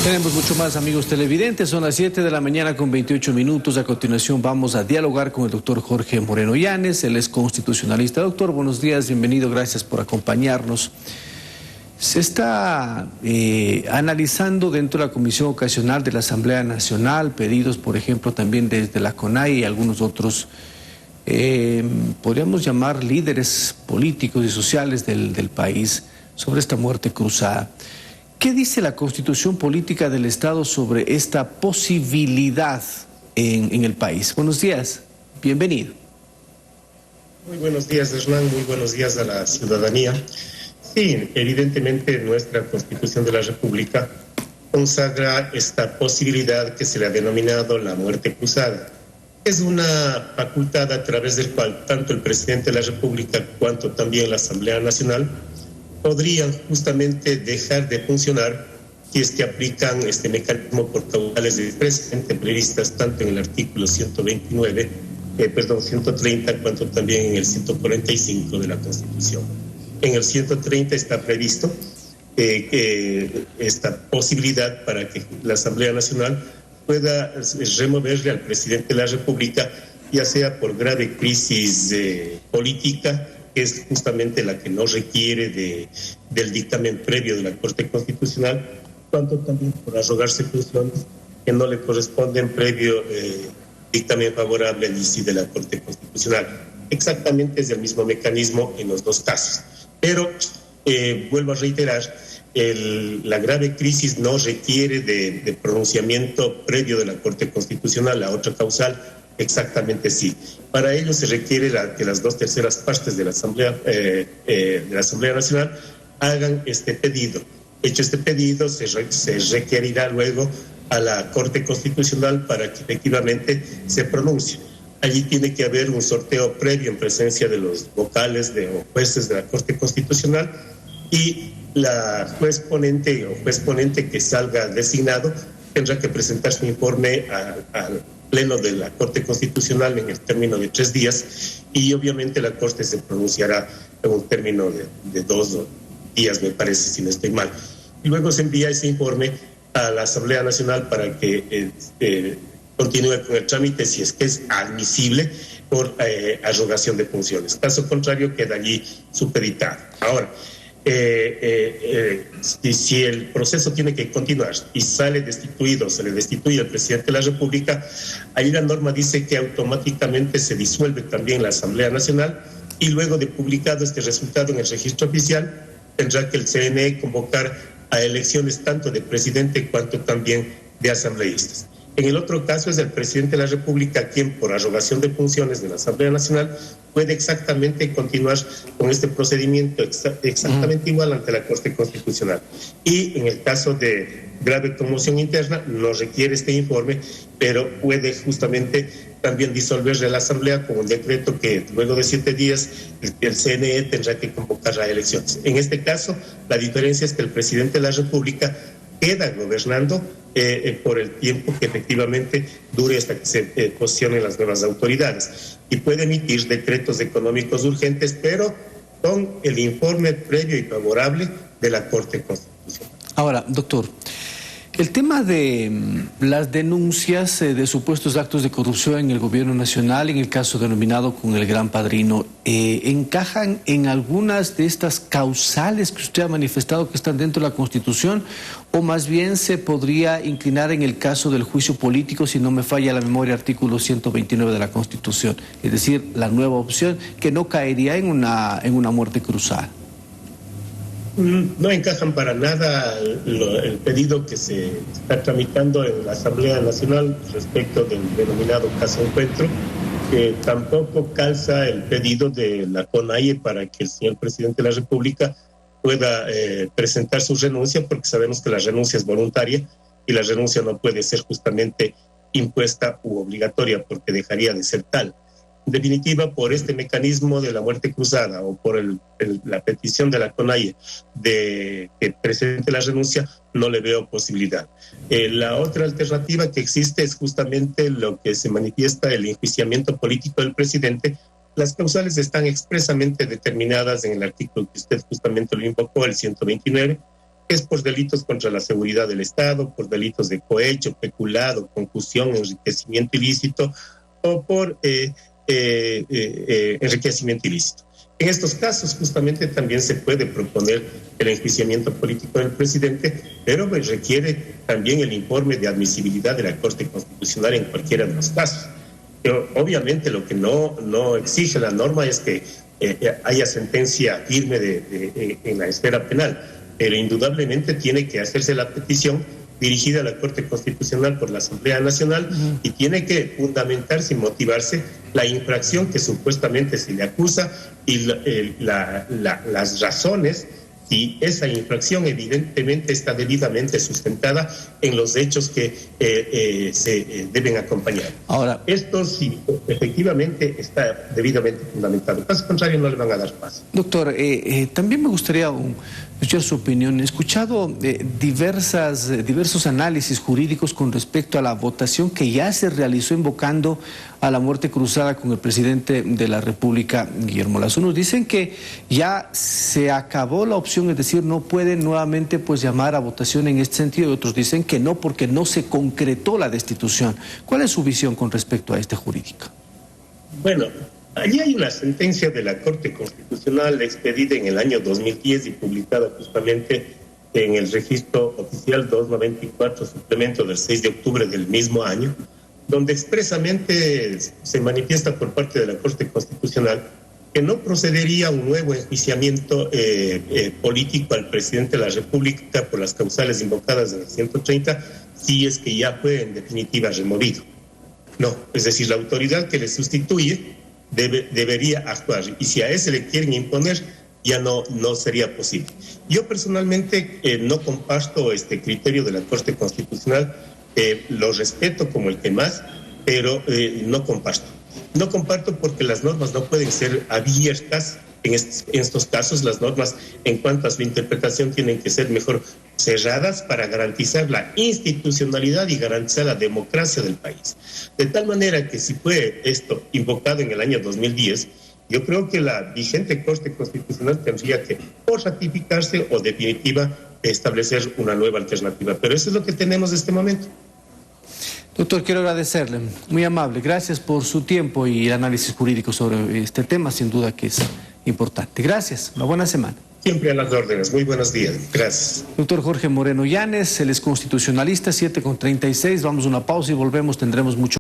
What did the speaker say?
Tenemos mucho más, amigos televidentes. Son las 7 de la mañana con 28 minutos. A continuación vamos a dialogar con el doctor Jorge Moreno Llanes. Él es constitucionalista. Doctor, buenos días, bienvenido, gracias por acompañarnos. Se está analizando dentro de la Comisión Ocasional de la Asamblea Nacional pedidos, por ejemplo, también desde la CONAIE y algunos otros, podríamos llamar líderes políticos y sociales del país, sobre esta muerte cruzada. ¿Qué dice la Constitución Política del Estado sobre esta posibilidad en el país? Buenos días, bienvenido. Muy buenos días, Hernán, muy buenos días a la ciudadanía. Sí, evidentemente nuestra Constitución de la República consagra esta posibilidad que se le ha denominado la muerte cruzada. Es una facultad a través del cual tanto el presidente de la República cuanto también la Asamblea Nacional podrían justamente dejar de funcionar si es que aplican este mecanismo por causales expresamente previstas tanto en el artículo 130 cuanto también en el 145 de la Constitución. En el 130 está previsto esta posibilidad para que la Asamblea Nacional pueda removerle al presidente de la República, ya sea por grave crisis política, que es justamente la que no requiere del dictamen previo de la Corte Constitucional, cuanto también por arrogarse funciones que no le corresponden previo dictamen favorable al ICI de la Corte Constitucional. Exactamente es el mismo mecanismo en los dos casos. Pero vuelvo a reiterar, la grave crisis no requiere de pronunciamiento previo de la Corte Constitucional. La otra causal exactamente sí. Para ello se requiere que las 2/3 partes de la Asamblea Nacional hagan este pedido. Hecho este pedido, se requerirá luego a la Corte Constitucional para que efectivamente se pronuncie. Allí tiene que haber un sorteo previo en presencia de los vocales o jueces de la Corte Constitucional, y la juez ponente o juez ponente que salga designado tendrá que presentar su informe al Pleno de la Corte Constitucional en el término de 3 días, y obviamente la Corte se pronunciará en un término de 2 días, me parece, si no estoy mal. Y luego se envía ese informe a la Asamblea Nacional para que continúe con el trámite, si es que es admisible por arrogación de funciones. Caso contrario, queda allí supeditado. Ahora, si el proceso tiene que continuar y se le destituye al presidente de la República, ahí la norma dice que automáticamente se disuelve también la Asamblea Nacional, y luego de publicado este resultado en el registro oficial, tendrá que el CNE convocar a elecciones tanto de presidente cuanto también de asambleístas. En el otro caso es el presidente de la República quien, por arrogación de funciones de la Asamblea Nacional, puede exactamente continuar con este procedimiento exactamente igual ante la Corte Constitucional. Y en el caso de grave conmoción interna no requiere este informe, pero puede justamente también disolverse la Asamblea con un decreto que luego de 7 días el CNE tendrá que convocar a elecciones. En este caso, la diferencia es que el presidente de la República queda gobernando por el tiempo que efectivamente dure hasta que se posicionen las nuevas autoridades, y puede emitir decretos económicos urgentes, pero con el informe previo y favorable de la Corte Constitucional. Ahora, doctor, el tema de las denuncias de supuestos actos de corrupción en el gobierno nacional, en el caso denominado con el Gran Padrino, ¿encajan en algunas de estas causales que usted ha manifestado que están dentro de la Constitución, o más bien se podría inclinar en el caso del juicio político, si no me falla la memoria, artículo 129 de la Constitución, es decir, la nueva opción que no caería en una muerte cruzada? No encajan para nada el pedido que se está tramitando en la Asamblea Nacional respecto del denominado caso Encuentro, que tampoco calza el pedido de la CONAIE para que el señor presidente de la República pueda presentar su renuncia, porque sabemos que la renuncia es voluntaria y la renuncia no puede ser justamente impuesta u obligatoria, porque dejaría de ser tal. En definitiva, por este mecanismo de la muerte cruzada o por la petición de la CONAIE de que presente la renuncia, no le veo posibilidad. La otra alternativa que existe es justamente lo que se manifiesta, el enjuiciamiento político del presidente. Las causales están expresamente determinadas en el artículo que usted justamente lo invocó, el 129, es por delitos contra la seguridad del Estado, por delitos de cohecho, peculado, concusión, enriquecimiento ilícito o por enriquecimiento ilícito. En estos casos, justamente, también se puede proponer el enjuiciamiento político del presidente, pero requiere también el informe de admisibilidad de la Corte Constitucional en cualquiera de los casos. Pero, obviamente, lo que no exige la norma es que haya sentencia firme en la esfera penal, pero indudablemente tiene que hacerse la petición dirigida a la Corte Constitucional por la Asamblea Nacional y tiene que fundamentarse y motivarse la infracción que supuestamente se le acusa y las razones si esa infracción evidentemente está debidamente sustentada en los hechos que se deben acompañar. Ahora, esto sí, efectivamente está debidamente fundamentado. En caso contrario, no le van a dar paso. Doctor, también me gustaría escuchar su opinión. He escuchado diversos análisis jurídicos con respecto a la votación que ya se realizó invocando a la muerte cruzada con el presidente de la República, Guillermo Lasso. Unos dicen que ya se acabó la opción, es decir, no pueden nuevamente llamar a votación en este sentido, y otros dicen que no, porque no se concretó la destitución. ¿Cuál es su visión con respecto a este jurídico? Bueno, allí hay una sentencia de la Corte Constitucional expedida en el año 2010 y publicada justamente en el registro oficial 294, suplemento del 6 de octubre del mismo año, donde expresamente se manifiesta por parte de la Corte Constitucional que no procedería a un nuevo enjuiciamiento político al presidente de la República por las causales invocadas en el 130, si es que ya fue en definitiva removido. No, es decir, la autoridad que le sustituye debería actuar, y si a ese le quieren imponer, ya no sería posible. Yo personalmente no comparto este criterio de la Corte Constitucional, lo respeto como el que más, pero no comparto. No comparto porque las normas no pueden ser abiertas. En estos casos, las normas en cuanto a su interpretación tienen que ser mejor cerradas para garantizar la institucionalidad y garantizar la democracia del país. De tal manera que si fue esto invocado en el año 2010, yo creo que la vigente Corte Constitucional tendría que o ratificarse o definitiva establecer una nueva alternativa. Pero eso es lo que tenemos en este momento. Doctor, quiero agradecerle, muy amable, gracias por su tiempo y el análisis jurídico sobre este tema, sin duda que es importante. Gracias, una buena semana. Siempre a las órdenes, muy buenos días, gracias. Doctor Jorge Moreno Llanes, él es constitucionalista, 7:36, vamos a una pausa y volvemos, tendremos mucho